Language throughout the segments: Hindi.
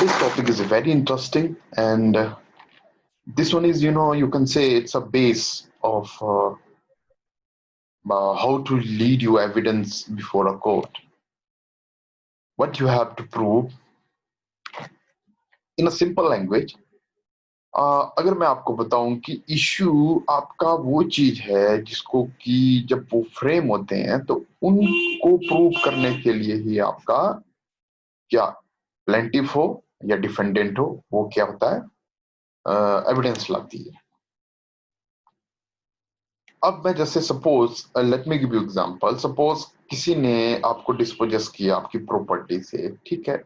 Today's topic is very interesting, and this one is, you can say it's a base of how to lead your evidence before a court. What you have to prove in a simple language. अगर मैं आपको बताऊं कि इश्यू आपका वो चीज है जिसको कि जब वो फ्रेम होते हैं तो उनको प्रूव करने के लिए ही आपका क्या प्लेंटिफ हो या डिफेंडेंट हो, वो क्या होता है, एविडेंस लाती है। अब मैं जैसे suppose let me give you example. Suppose किसी ने आपको डिस्पोजेस किया आपकी प्रॉपर्टी से, ठीक है,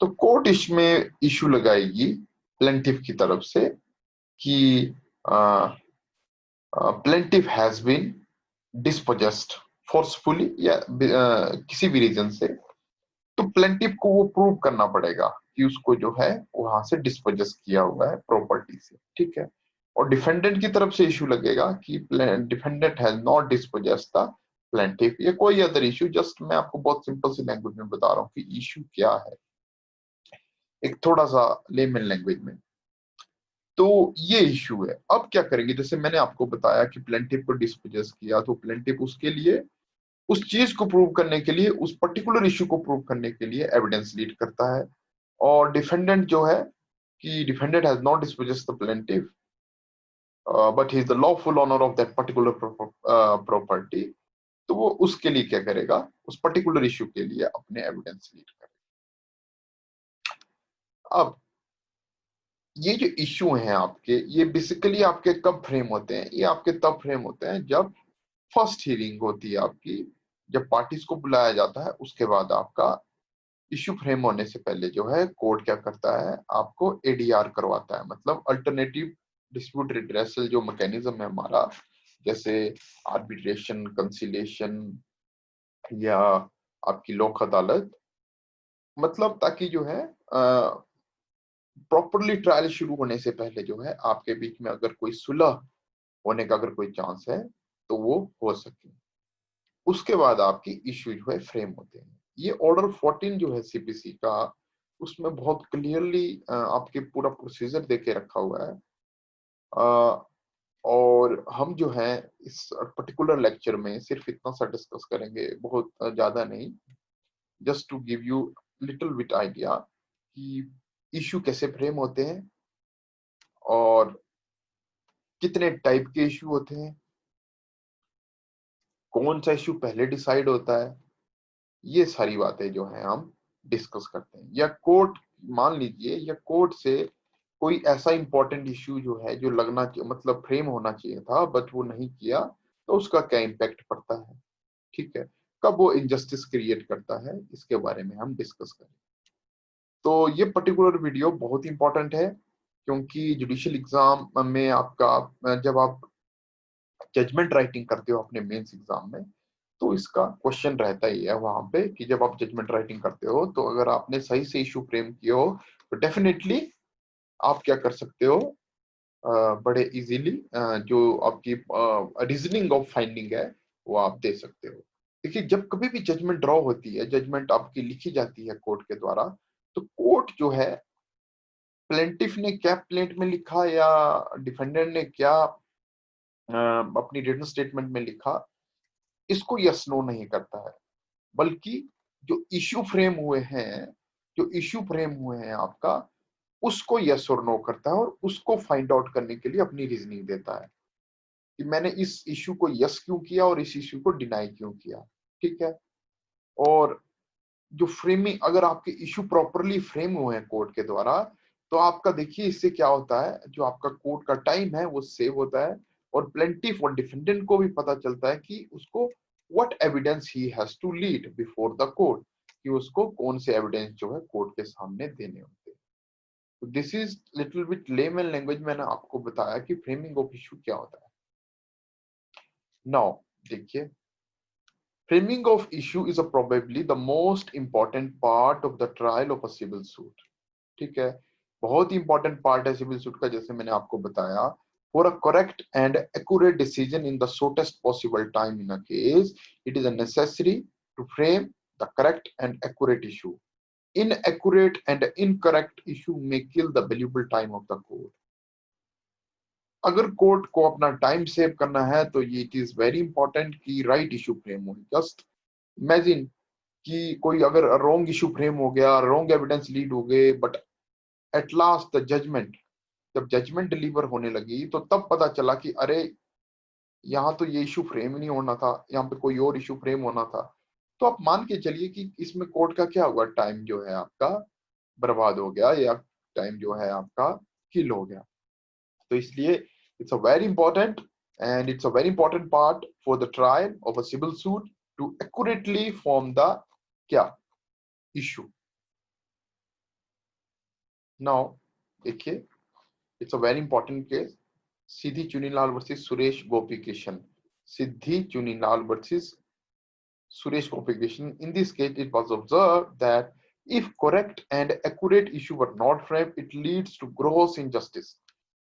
तो कोर्ट इसमें इश्यू लगाएगी प्लेंटिफ की तरफ से कि plaintiff has been dispossessed forcefully या किसी भी रीजन से, तो प्लेंटिफ को वो प्रूव करना पड़ेगा कि उसको जो है वहां से डिस्पोजेस किया हुआ है प्रॉपर्टी से, ठीक है। और डिफेंडेंट की तरफ से इश्यू लगेगा कि defendant has not dispossessed the plaintiff या कोई अदर इश्यू। जस्ट मैं आपको बहुत सिंपल सी लैंग्वेज में बता रहा हूँ कि इश्यू क्या है, एक थोड़ा सा लेमन लैंग्वेज में। तो ये इश्यू है। अब क्या करेंगे, जैसे मैंने आपको बताया कि प्लेंटिफ को डिस्पोजेस किया, तो प्लेंटिफ उसके लिए उस चीज को प्रूव करने के लिए, उस पर्टिकुलर इश्यू को प्रूव करने के लिए एविडेंस लीड करता है। और डिफेंडेंट जो है कि defendant has not dispossessed the plaintiff but he is the lawful owner of that particular property, तो वो उसके लिए क्या करेगा, उस पर्टिकुलर इश्यू के लिए अपने एविडेंस लीड करेगा। अब ये जो इश्यू हैं आपके, ये बेसिकली आपके कब फ्रेम होते हैं? ये आपके तब फ्रेम होते हैं जब फर्स्ट हियरिंग होती है आपकी, जब पार्टीज को बुलाया जाता है। उसके बाद आपका इश्यू फ्रेम होने से पहले जो है कोर्ट क्या करता है, आपको एडीआर करवाता है, मतलब अल्टरनेटिव डिस्प्यूट रिड्रेसल जो मैकेनिज्म है हमारा, जैसे आर्बिट्रेशन, कंसिलिएशन या आपकी लोक अदालत, मतलब ताकि जो है प्रॉपरली ट्रायल शुरू होने से पहले जो है आपके बीच में अगर कोई सुलह होने का अगर कोई चांस है तो वो हो सके। उसके बाद आपकी इश्यू जो है फ्रेम होते हैं। ये ऑर्डर 14 जो है सीपीसी का, उसमें बहुत क्लियरली आपके पूरा प्रोसीजर देके रखा हुआ है। और हम जो है इस पर्टिकुलर लेक्चर में सिर्फ इतना सा डिस्कस करेंगे, बहुत ज्यादा नहीं, just to give you little bit idea कि इश्यू कैसे फ्रेम होते हैं और कितने टाइप के इश्यू होते हैं, कौन सा इश्यू पहले डिसाइड होता है। ये सारी बातें जो है हम डिस्कस करते हैं। या कोर्ट, मान लीजिए या कोर्ट से कोई ऐसा इंपॉर्टेंट इश्यू जो है जो लगना मतलब फ्रेम होना चाहिए था बट वो नहीं किया, तो उसका क्या इम्पैक्ट पड़ता है, ठीक है, कब वो इनजस्टिस क्रिएट करता है, इसके बारे में हम डिस्कस करें। तो ये पर्टिकुलर वीडियो बहुत इंपॉर्टेंट है क्योंकि जुडिशियल एग्जाम में आपका जब आप जजमेंट राइटिंग करते हो अपने मेंस एग्जाम में, तो इसका क्वेश्चन रहता ही है वहां पे कि जब आप जजमेंट राइटिंग करते हो तो अगर आपने सही से इशू फ्रेम किए हो तो डेफिनेटली आप क्या कर सकते हो, बड़े इजीली जो आपकी रीजनिंग ऑफ फाइंडिंग है वो आप दे सकते हो। देखिए, जब कभी भी जजमेंट ड्रॉ होती है, जजमेंट आपकी लिखी जाती है कोर्ट के द्वारा, तो कोर्ट जो है प्लेंटिफ ने क्या प्लेंट में लिखा या डिफेंडेंट ने क्या अपनी रिटन स्टेटमेंट में लिखा, इसको यस नो नहीं करता है, बल्कि जो इश्यू फ्रेम हुए हैं, जो इश्यू फ्रेम हुए हैं आपका, उसको यस और नो करता है और उसको फाइंड आउट करने के लिए अपनी रीजनिंग देता है कि मैंने इस इश्यू को यस क्यों किया और इस इश्यू को डिनाई क्यों किया, ठीक है। और जो फ्रेमिंग, अगर आपके इश्यू प्रॉपरली फ्रेम हुए हैं कोर्ट के द्वारा, तो आपका देखिए इससे क्या होता है, जो आपका कोर्ट का टाइम है वो सेव होता है और प्लेंटिफ और डिफेंडेंट को भी पता चलता है कि उसको what evidence he has to lead before the court, कि उसको कौन से एविडेंस जो है कोर्ट के सामने देने होते हैं। तो this is little bit layman language, मैंने आपको बताया कि फ्रेमिंग ऑफ इश्यू क्या होता है। नाउ देखिए, framing of issue is probably the most important part of the trial of a civil suit, ठीक है, बहुत ही इंपॉर्टेंट पार्ट है सिविल सूट का, जैसे मैंने आपको बताया। For a correct and accurate decision in the shortest possible time in a case, it is necessary to frame the correct and accurate issue. inaccurate and incorrect issue may kill the valuable time of the court. अगर कोर्ट को अपना टाइम सेव करना है तो ये इट इज वेरी इंपॉर्टेंट कि राइट इशू फ्रेम हो. जस्ट इमेजिन कि कोई अगर रॉन्ग इशू फ्रेम हो गया, रॉन्ग एविडेंस लीड हो गए, but at last the judgement, जब जजमेंट डिलीवर होने लगी तो तब पता चला कि अरे यहाँ तो ये इशू फ्रेम ही नहीं होना था, यहाँ पे कोई और इशू फ्रेम होना था. तो आप मान के चलिए कि इसमें कोर्ट का क्या हुआ, टाइम जो है आपका बर्बाद हो गया या टाइम जो है आपका किल हो गया. तो इसलिए it's a very important and it's a very important part for the trial of a civil suit to accurately form the क्या issue. Now देखिए, it's a very important case, Siddhi Chunilal versus Suresh Gopikrishna. Siddhi Chunilal versus Suresh Gopikrishnan. In this case, it was observed that if correct and accurate issue were not framed, it leads to gross injustice,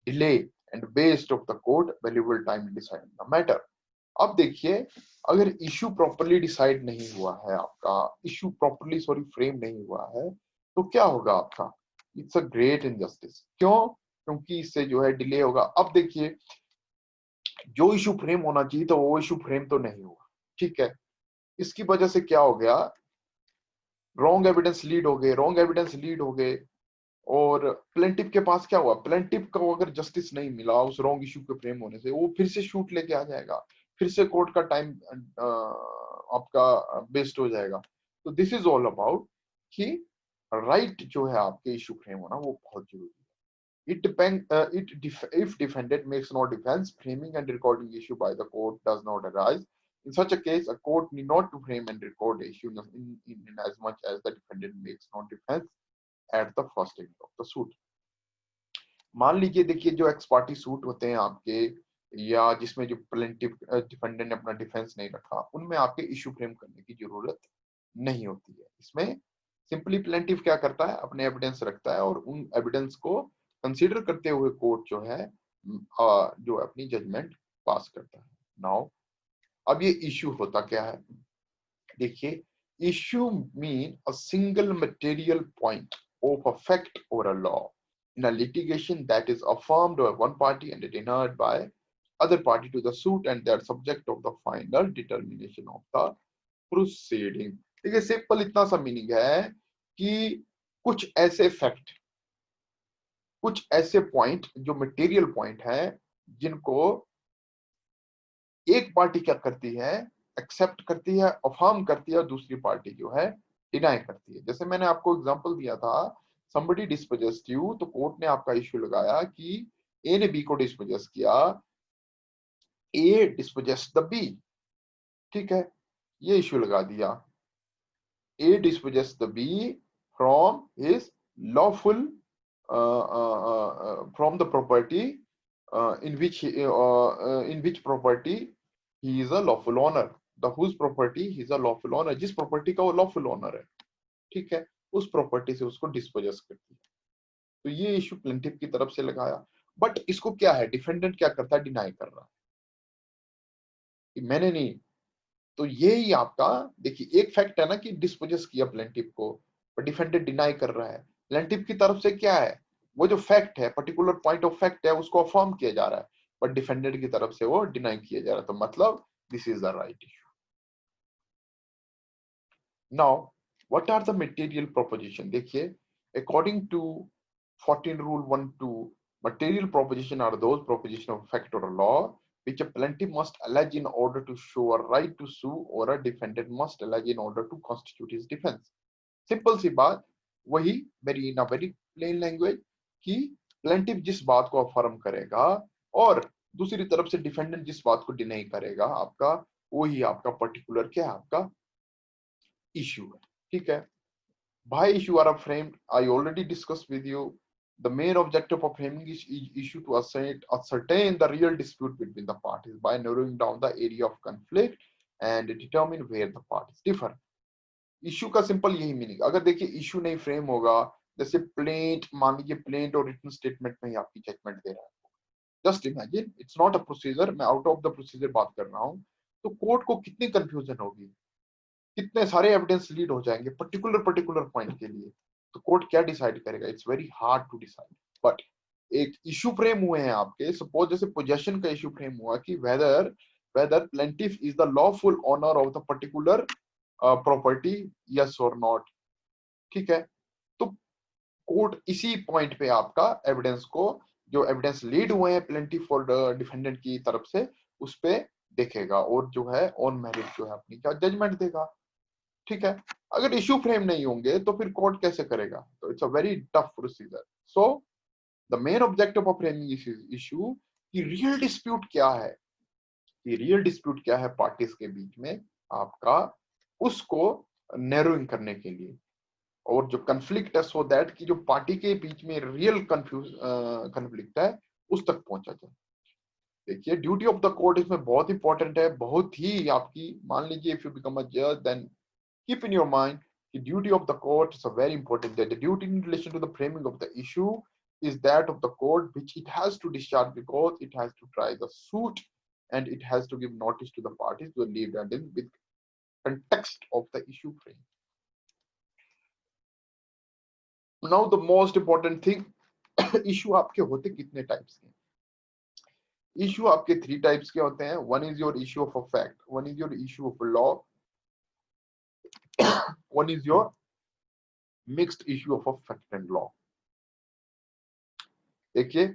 delay, and waste of the court valuable time in deciding the matter. अब देखिए, अगर इशू प्रॉपरली डिसाइड नहीं हुआ है, आपका इशू प्रॉपरली फ्रेम नहीं हुआ है, तो क्या होगा आपका, इट्स अ ग्रेट इनजस्टिस. क्यों? क्योंकि इससे जो है डिले होगा. अब देखिए, जो इशू फ्रेम होना चाहिए तो वो इशू फ्रेम तो नहीं हुआ, ठीक है. इसकी वजह से क्या हो गया, रॉन्ग एविडेंस लीड हो गए, रॉन्ग एविडेंस लीड हो गए, और प्लेंटिफ के पास क्या हुआ, प्लेंटिफ को अगर जस्टिस नहीं मिला उस रॉन्ग इशू के फ्रेम होने से, वो फिर से शूट लेके आ जाएगा, फिर से कोर्ट का टाइम आपका वेस्ट हो जाएगा. तो दिस इज ऑल अबाउट कि राइट जो है आपके इशू फ्रेम होना वो बहुत जरूरी है. It depend if defendant makes no defense, framing and recording issue by the court does not arise. In such a case, a court need not to frame and record issue in as much as the defendant makes no defense at the first stage of the suit. मान लीजिए, देखिए, जो एक्स पार्टी सूट होते हैं आपके, या जिसमें जो प्लेंटिफ डिफेंडेंट ने अपना डिफेंस नहीं रखा, उनमें आपके इशू फ्रेम करने की जरूरत नहीं होती है. इसमें सिंपली प्लेंटिफ क्या करता है, अपने एविडेंस रखता है और उन एविडेंस को कंसीडर करते हुए कोर्ट जो है जो अपनी जजमेंट पास करता है. नाउ अब ये इशू होता क्या है, देखिए, issue mean a single material point of a fact और a law in a litigation that is affirmed by one party and denied by other party to the suit, and they are subject of the final determination of the proceeding. देखिए, सिंपल इतना सा मीनिंग है कि कुछ ऐसे फैक्ट, कुछ ऐसे पॉइंट जो मटेरियल पॉइंट है, जिनको एक पार्टी क्या करती है, एक्सेप्ट करती है, अफर्म करती है, और दूसरी पार्टी जो है डिनाई करती है. जैसे मैंने आपको एग्जांपल दिया था, somebody dispossessed you, तो कोर्ट ने आपका इश्यू लगाया कि ए ने बी को डिस्पोजेस किया, ए डिस्पोजेस्ड द बी, ठीक है, ये इश्यू लगा दिया. A dispossessed the B from his lawful from the property in which property he is a lawful owner. The whose property he is a lawful owner, जिस प्रॉपर्टी का वो लॉफुल ओनर है, ठीक है, उस प्रॉपर्टी से उसको डिस्पोजेस कर दिया. तो ये इशू प्लेंटिफ की तरफ से लगाया, बट इसको क्या है, डिफेंडेंट क्या करता है, डिनाई कर रहा है कि मैंने नहीं. तो यही आपका, देखिए, एक फैक्ट है ना कि डिस्पोजेस किया प्लेंटिफ को, पर डिफेंडेंट डिनाई कर रहा है. प्लेंटिफ की तरफ से क्या है, वो जो फैक्ट है, पर्टिकुलर पॉइंट ऑफ फैक्ट है, उसको अफर्म किया जा रहा है, पर डिफेंडेंट की तरफ से वो डिनाई किया जा रहा है. तो मतलब this is the right issue. Now what are the material proposition. देखिए, according to 14 rule 1-2, material proposition are those proposition of fact or a law which a plaintiff must allege in order to show a right to sue, or a defendant must allege in order to constitute his defense. Simple सी बात, वही very in a very plain language, कि प्लेंटिफ जिस बात को अफर्म करेगा और दूसरी तरफ से डिफेंडेंट जिस बात को डिनाई करेगा, आपका वही आपका पर्टिकुलर क्या है, आपका इशू है, ठीक है. Why issue are framed, I already discussed with you. The main objective of framing is issue to ascertain the real dispute between the parties by narrowing down the area of conflict and determine where the parties differ. Issue का सिंपल यही मीनिंग. अगर देखिए इशू नहीं फ्रेम होगा, जैसे प्लेंट, मान लीजिए प्लेंट और रिटन स्टेटमेंट में ही आपकी जजमेंट दे रहा है, just imagine, it's not a procedure, मैं आउट ऑफ द प्रोसीजर बात कर रहा हूँ, तो कोर्ट को कितनी कंफ्यूजन होगी, कितने सारे एविडेंस लीड हो जाएंगे पर्टिकुलर पॉइंट के लिए, तो कोर्ट क्या डिसाइड करेगा? It's very hard to decide. But एक इशू फ्रेम हुए हैं आपके, सपोज जैसे पोजेशन का इशू फ्रेम हुआ कि whether whether plaintiff is the lawful owner of the particular property, yes और नॉट, ठीक है। तो कोर्ट इसी पॉइंट पे आपका एविडेंस को, जो एविडेंस लीड हुए हैं प्लेंटिफ और डिफेंडेंट की तरफ से, उस पे देखेगा और जो है ऑन मेरिट जो है अपनी क्या जजमेंट देगा, ठीक है। अगर इशू फ्रेम नहीं होंगे तो फिर कोर्ट कैसे करेगा? तो it's a very tough procedure. So the main objective of framing issue कि रियल डिस्प्यूट क्या है, कि रियल डिस्प्यूट क्या है पार्टीज के बीच में आपका, उसको नैरोइंग करने के लिए, और जो कंफ्लिक्ट है सो दैट कि जो पार्टी के बीच में रियल कंफ्लिक्ट है उस तक पहुंचा जाए। देखिए ड्यूटी ऑफ द कोर्ट इसमें बहुत इंपॉर्टेंट है, बहुत ही आपकी, मान लीजिए इफ यू बिकम अ जज then keep in your mind the duty of the court is a very important, that the duty in relation to the framing of the issue is that of the court which it has to discharge because it has to try the suit and it has to give notice to the parties to leave and in with context of the issue frame. Now the most important thing, issue आपके होते कितने टाइप्स के? इशू आपके 3 टाइप्स के होते हैं। One is your issue of a fact, one is your issue of law, one is your mixed issue of a fact and law. देखिए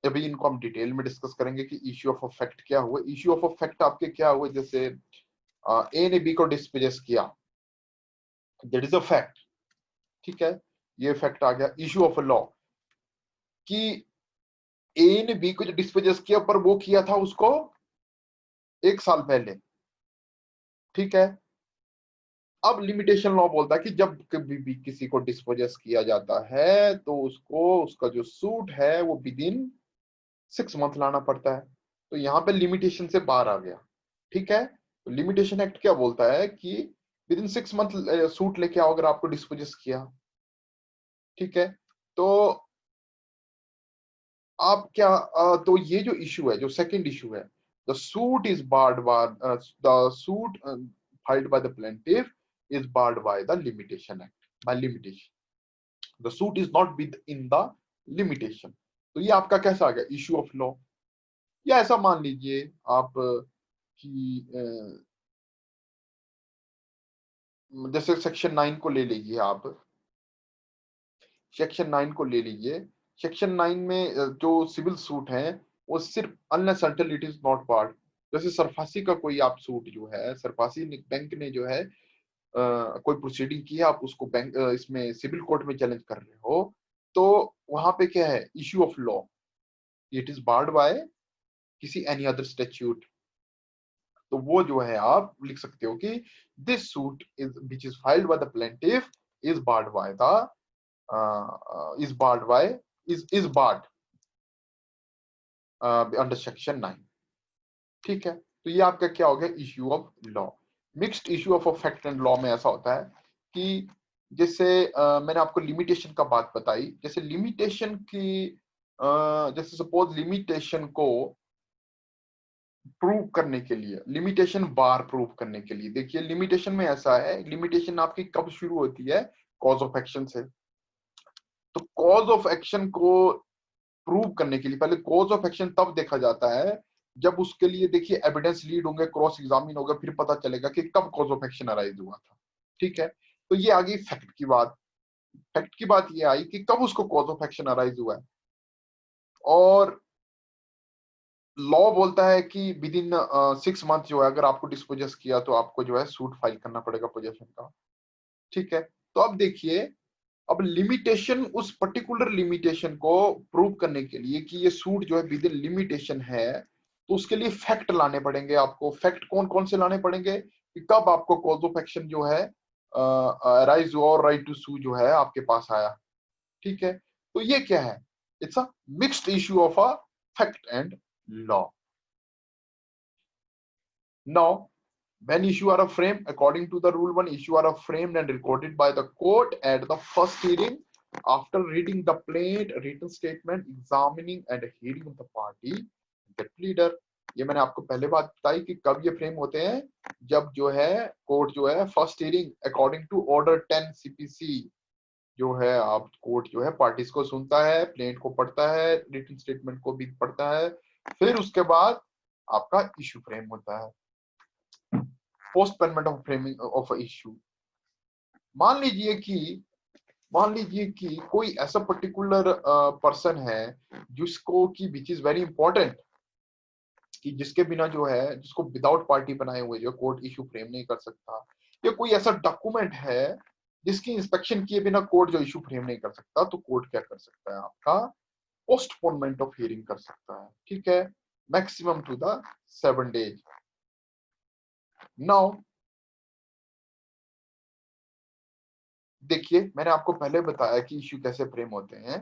अभी इनको हम डिटेल में डिस्कस करेंगे कि इश्यू ऑफ फैक्ट क्या हुआ। इश्यू ऑफ फैक्ट आपके क्या हुए, जैसे ए ने बी को डिस्पोजेस किया, दैट इज अ फैक्ट, ठीक है, ये फैक्ट आ गया। इश्यू ऑफ लॉ कि ए ने बी को जो डिस्पोजेस किया पर वो किया था उसको 1 साल पहले, ठीक है। अब लिमिटेशन लॉ बोलता है कि जब कभी भी किसी को डिस्पोजेस किया जाता है तो उसको उसका जो सूट है वो विद इन 6 मंथ लाना पड़ता है। तो यहाँ पे लिमिटेशन से बाहर आ गया, ठीक है। तो लिमिटेशन एक्ट क्या बोलता है कि विद इन 6 मंथ सूट लेके आओ अगर आपको डिस्पोजेस किया, ठीक है। तो आप क्या तो ये जो इशू है, जो सेकंड इशू है, the suit is barred by the suit filed by the plaintiff is barred by the limitation act, by limitation, the suit is not with in the limitation. तो ये आपका कैसा आ गया, इशू ऑफ लॉ। या ऐसा मान लीजिए आप कि जैसे सेक्शन 9 को ले लीजिए आप, सेक्शन 9 को ले लीजिए। सेक्शन 9 में जो सिविल सूट है वो सिर्फ unless until it is not barred. जैसे सरफासी का कोई आप सूट जो है, सरफासी बैंक ने जो है कोई प्रोसीडिंग की है, आप उसको बैंक इसमें सिविल कोर्ट में चैलेंज कर रहे हो, तो वहां पे क्या है, issue of law, it is barred by किसी एनी अदर स्टैट्यूट। तो वो जो है आप लिख सकते हो कि this suit is which is filed by the plaintiff is barred by the is barred by is barred under section 9, ठीक है। तो ये आपका क्या हो गया, issue of law. Mixed issue of fact and law में ऐसा होता है कि जैसे मैंने आपको लिमिटेशन का बात बताई, जैसे लिमिटेशन की जैसे सपोज लिमिटेशन को प्रूव करने के लिए, लिमिटेशन बार प्रूव करने के लिए, देखिए लिमिटेशन में ऐसा है, लिमिटेशन आपकी कब शुरू होती है, कॉज ऑफ एक्शन से। तो कॉज ऑफ एक्शन को प्रूव करने के लिए पहले कॉज ऑफ एक्शन तब देखा जाता है जब उसके लिए देखिए एविडेंस लीड होंगे, क्रॉस एग्जामिन होगा, फिर पता चलेगा कि कब कॉज ऑफ एक्शन अराइज हुआ था, ठीक है। तो ये आ गई फैक्ट की बात। फैक्ट की बात ये आई कि कब उसको कॉज ऑफ एक्शन अराइज हुआ है, और लॉ बोलता है कि विद इन 6 मंथ जो है अगर आपको डिस्पोजेस किया तो आपको जो है सूट फाइल करना पड़ेगा पोजेशन का, ठीक है। तो अब देखिए, अब लिमिटेशन, उस पर्टिकुलर लिमिटेशन को प्रूव करने के लिए कि ये सूट जो है विद इन लिमिटेशन है, तो उसके लिए फैक्ट लाने पड़ेंगे आपको। फैक्ट कौन कौन से लाने पड़ेंगे कि कब आपको कॉज ऑफ एक्शन जो है राइज हुआ और राइट टू सू जो है आपके पास आया, ठीक है। तो ये क्या है, it's a mixed issue of a fact and law. Now when issue are framed according to the rule 1, issue are framed and recorded by the court at the first hearing after reading the plain written statement, examining and hearing of the party, the pleader. ये मैंने आपको पहले बात बताई कि कब ये फ्रेम होते हैं, जब जो है कोर्ट जो है first hearing according to order 10 CPC जो है, आप कोर्ट जो है पार्टीज को सुनता है, प्लेंट को पढ़ता है, रिटन स्टेटमेंट को भी पढ़ता है, फिर उसके बाद आपका इशू फ्रेम होता है, postponement of framing of issue. मान लीजिए कि कोई ऐसा पर्टिकुलर पर्सन है जिसको कि विच इज वेरी इंपॉर्टेंट, कि जिसके बिना जो है, जिसको विदाउट पार्टी बनाए हुए जो कोर्ट इशू फ्रेम नहीं कर सकता, या कोई ऐसा डॉक्यूमेंट है जिसकी इंस्पेक्शन किए बिना कोर्ट जो इशू फ्रेम नहीं कर सकता, तो कोर्ट क्या कर सकता है, आपका पोस्टपोनमेंट ऑफ हियरिंग कर सकता है। ठीक है, maximum to the 7 days। Now देखिए, मैंने आपको पहले बताया कि इशू कैसे फ्रेम होते हैं।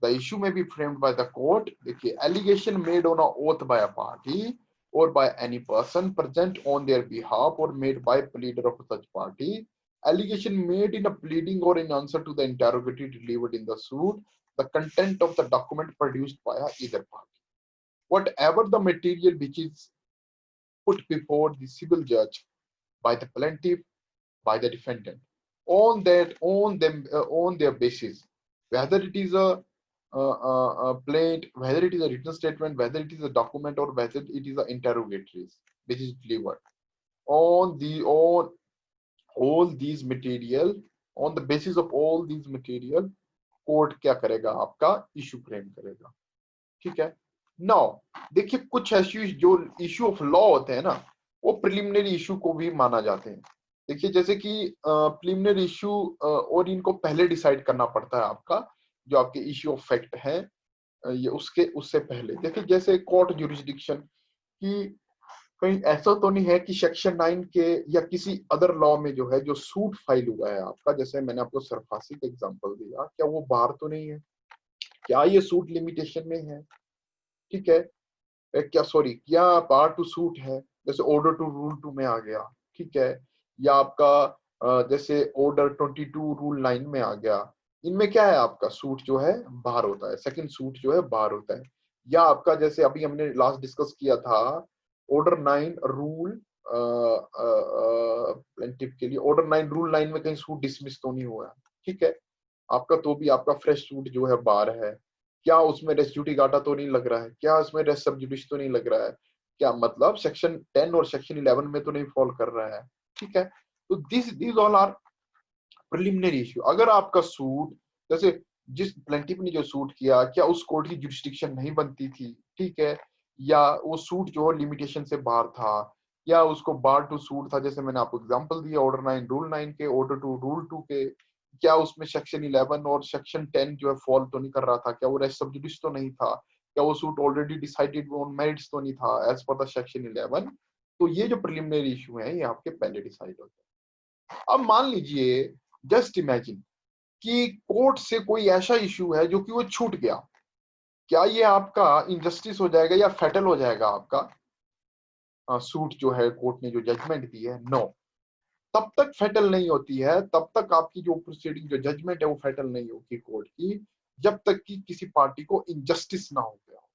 The issue may be framed by the court. देखिए, allegation made on a oath by a party or by any person present on their behalf or made by pleader of such party, allegation made in a pleading or in answer to the interrogatory delivered in the suit, the content of the document produced by either party, whatever the material which is put before the civil judge by the plaintiff, by the defendant, on their basis, whether it is a plaint, whether it is a written statement, whether it is a document, or whether it is a interrogatories which is delivered on all these material, on the basis of all these material, court क्या करेगा, आपका इशू फ्रेम करेगा। ठीक है, नाउ देखिए, कुछ इश्यूज जो इशू ऑफ लॉ होते हैं ना, वो प्रिलिमिनरी इशू को भी माना जाते हैं। देखिए, जैसे कि प्रिलिमिनरी इशू और इनको पहले डिसाइड करना पड़ता है आपका, जो आपके इशू ऑफ फैक्ट है, ये उससे पहले। देखिए, जैसे कोर्ट ज्यूरिसडिक्शन की, कहीं ऐसा तो नहीं है कि सेक्शन 9 के या किसी अदर लॉ में जो है, जो सूट फाइल हुआ है आपका, जैसे मैंने आपको सरफासी का एग्जांपल दिया, क्या वो बाहर तो नहीं है, क्या ये सूट लिमिटेशन में है? ठीक है, क्या सॉरी, क्या पार्ट टू सूट है, जैसे ऑर्डर टू रूल 2 में आ गया। ठीक है, या आपका जैसे ऑर्डर 22 रूल 9 में आ गया। इनमें क्या है, आपका सूट जो है बाहर होता है, सेकंड सूट जो है बाहर होता है। या आपका जैसे अभी हमने लास्ट डिस्कस किया था, ऑर्डर 9 रूल प्लेंटिफ के लिए, ऑर्डर 9 रूल 9 में कहीं सूट डिसमिस तो नहीं हुआ है। ठीक है, आपका तो भी आपका फ्रेश सूट जो है बाहर है, क्या उसमें रेस ड्यूटिकाटा तो नहीं लग रहा है, क्या उसमें रेस सब जुडिस तो नहीं लग रहा है, क्या मतलब सेक्शन 10 और सेक्शन 11 में तो नहीं फॉल कर रहा है। ठीक है, तो this all are preliminary issue. अगर आपका सूट, जैसे जिस प्लेंटिफ ने जो सूट किया, क्या उस कोर्ट की जुरिस्डिक्शन नहीं बनती थी, ठीक है, या वो सूट जो लिमिटेशन से बाहर था, या उसको बार टू सूट था, जैसे मैंने आपको एग्जांपल दिया ऑर्डर 9 रूल 9 के, ऑर्डर टू रूल 2 के, क्या उसमें सेक्शन 11 और सेक्शन 10 जो है फॉल तो नहीं कर रहा था, क्या वो रेस्ट सब जुडिस तो नहीं था, क्या वो suit already decided on merits तो नहीं था एज पर द सेक्शन 11। तो ये जो प्रिलिमिनरी इशू है, ये आपके पहले डिसाइड होते हैं। अब मान लीजिए, जस्ट इमेजिन कि कोर्ट से कोई ऐसा इशू है जो कि वो छूट गया, क्या ये आपका इनजस्टिस हो जाएगा या फेटल हो जाएगा आपका सूट जो है, कोर्ट ने जो जजमेंट दी है? नो, तब तक फेटल नहीं होती है, तब तक आपकी जो प्रोसीडिंग, जो जजमेंट है, वो फेटल नहीं होगी कोर्ट की, जब तक कि किसी पार्टी को इनजस्टिस ना हो गया हो।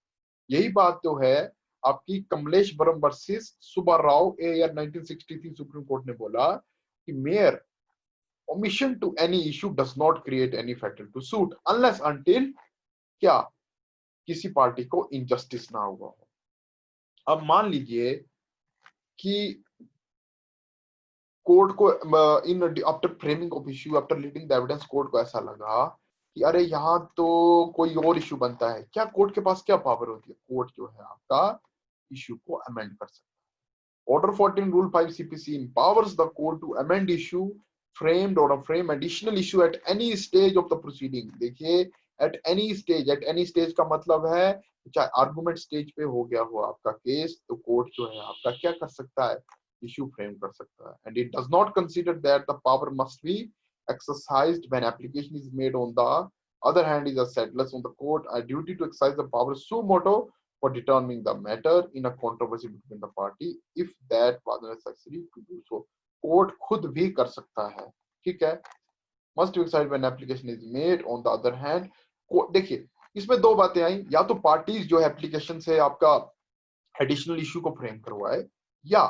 यही बात तो है आपकी Kameshwaram versus Subbarao AIR 1963, Supreme Court ने बोला कि mere omission to any issue does not create any fatal to suit unless until क्या किसी पार्टी को इनजस्टिस ना हुआ हो। अब मान लीजिए कि कोर्ट को in after framing of issue, after leading the evidence, court को ऐसा लगा कि अरे यहाँ तो कोई और इश्यू बनता है। क्या कोर्ट के पास क्या पावर होती है? कोर्ट जो है आपका इश्यू को अमेंड कर सकता है। Order 14 rule 5 CPC empowers the court to amend issue framed or frame additional issue at any stage of the proceeding। देखिए, at any stage का मतलब है चाहे आर्गुमेंट स्टेज पे हो गया हो आपका केस, तो कोर्ट जो है आपका क्या कर सकता है, इशू फ्रेम कर सकता है। And it does not consider that the power must be exercised when application is made on the other hand is a settlers on the court a duty to exercise the power suo moto for determining the matter in a controversy between the party if that was necessary to do so। Court खुद भी कर सकता है। ठीक है, must be exercised when application is made on the other hand। देखिए, इसमें दो बातें आई, या तो पार्टीज जो है एप्लीकेशन से आपका एडिशनल इशू को फ्रेम करवाए, या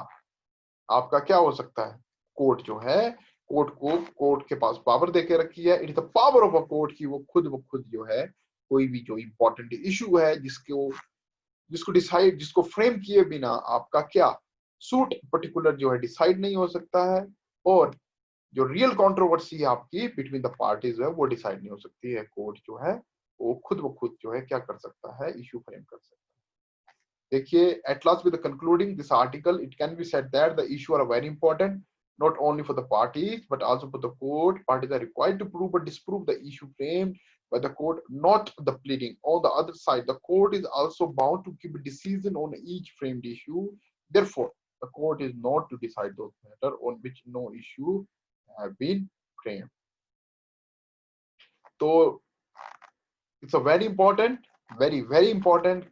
आपका क्या हो सकता है, कोर्ट जो है, कोर्ट के पास पावर देके रखी है, it is the power of a court की वो खुद जो है कोई भी जो इंपॉर्टेंट इशू है जिसको फ्रेम किए बिना आपका क्या सूट पर्टिकुलर जो है डिसाइड नहीं हो सकता है, और जो रियल कंट्रोवर्सी है आपकी बिटवीन द पार्टीज है वो डिसाइड नहीं हो सकती है। कोर्ट जो है वो खुद जो है क्या कर सकता है, इशू फ्रेम कर सकता है। देखिए, at last with the concluding this article, it can be said that the issue are very important not only for the parties but also for the court. Parties are required to prove or disprove the issue framed by the court, not the pleading. On the other side, the court is also bound to give a decision on each framed issue. Therefore, the court is not to decide those matters on which no issue have been framed. So it's a very important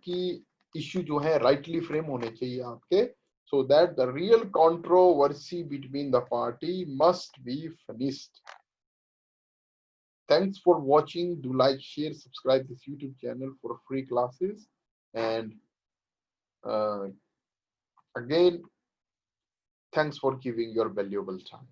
कि इश्यू जो है राइटली फ्रेम होने चाहिए आपके, so that the real controversy between the party must be finished. Thanks for watching. Do like, share, subscribe this YouTube channel for free classes, and uh, again, thanks for giving your valuable time.